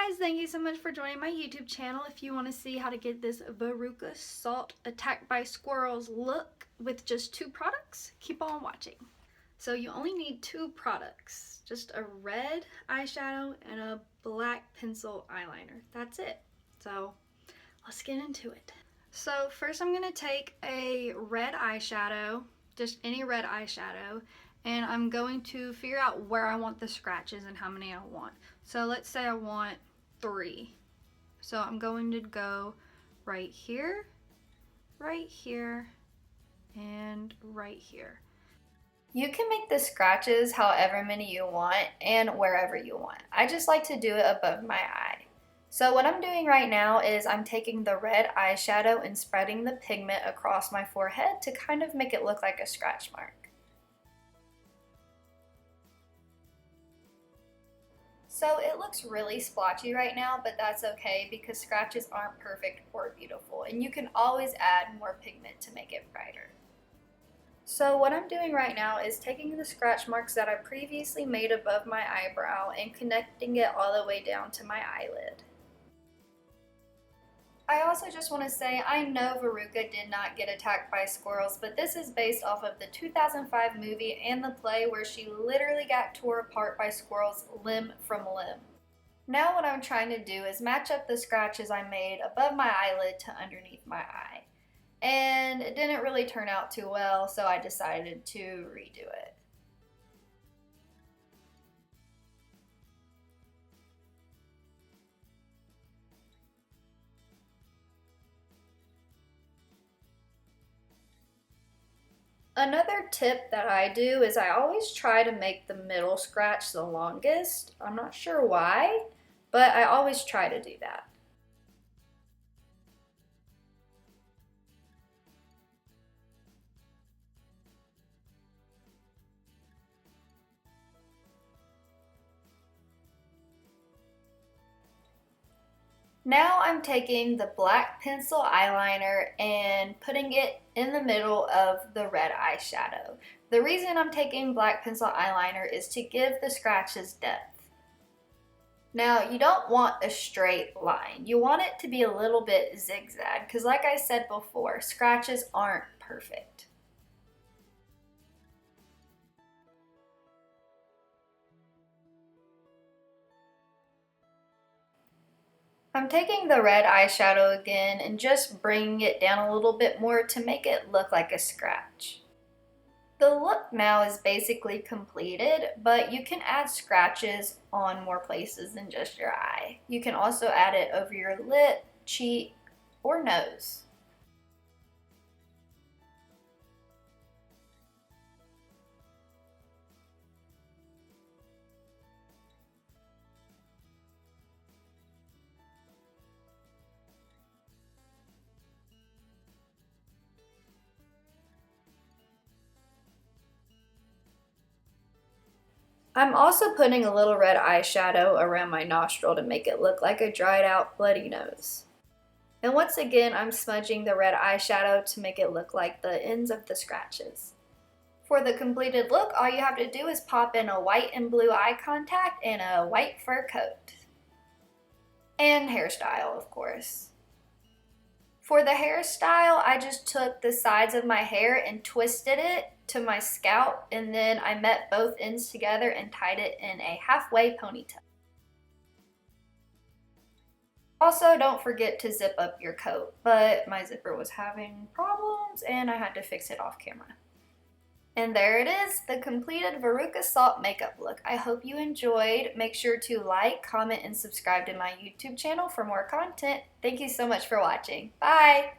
guys, thank you so much for joining my YouTube channel. If you want to see how to get this Vurca Salt Attacked by Squirrels look with just 2 products, keep on watching. So you only need 2 products, just a red eyeshadow and a black pencil eyeliner. That's it. So let's get into it. So first I'm going to take a red eyeshadow, just any red eyeshadow, and I'm going to figure out where I want the scratches and how many I want. So let's say I want 3. So I'm going to go right here, and right here. You can make the scratches however many you want and wherever you want. I just like to do it above my eye. So what I'm doing right now is I'm taking the red eyeshadow and spreading the pigment across my forehead to kind of make it look like a scratch mark. So it looks really splotchy right now, but that's okay because scratches aren't perfect or beautiful, and you can always add more pigment to make it brighter. So what I'm doing right now is taking the scratch marks that I previously made above my eyebrow and connecting it all the way down to my eyelid. I also just want to say, I know Vurca did not get attacked by squirrels, but this is based off of the 2005 movie and the play where she literally got tore apart by squirrels limb from limb. Now what I'm trying to do is match up the scratches I made above my eyelid to underneath my eye. And it didn't really turn out too well, so I decided to redo it. Another tip that I do is I always try to make the middle scratch the longest. I'm not sure why, but I always try to do that. Now I'm taking the black pencil eyeliner and putting it in the middle of the red eyeshadow. The reason I'm taking black pencil eyeliner is to give the scratches depth. Now you don't want a straight line. You want it to be a little bit zigzag because like I said before, scratches aren't perfect. I'm taking the red eyeshadow again and just bringing it down a little bit more to make it look like a scratch. The look now is basically completed, but you can add scratches on more places than just your eye. You can also add it over your lip, cheek, or nose. I'm also putting a little red eyeshadow around my nostril to make it look like a dried out bloody nose. And once again, I'm smudging the red eyeshadow to make it look like the ends of the scratches. For the completed look, all you have to do is pop in a white and blue eye contact and a white fur coat. And hairstyle, of course. For the hairstyle, I just took the sides of my hair and twisted it to my scalp, and then I met both ends together and tied it in a halfway ponytail. Also, don't forget to zip up your coat, but my zipper was having problems and I had to fix it off camera. And there it is, the completed Vurca Salt makeup look. I hope you enjoyed. Make sure to like, comment, and subscribe to my YouTube channel for more content. Thank you so much for watching. Bye!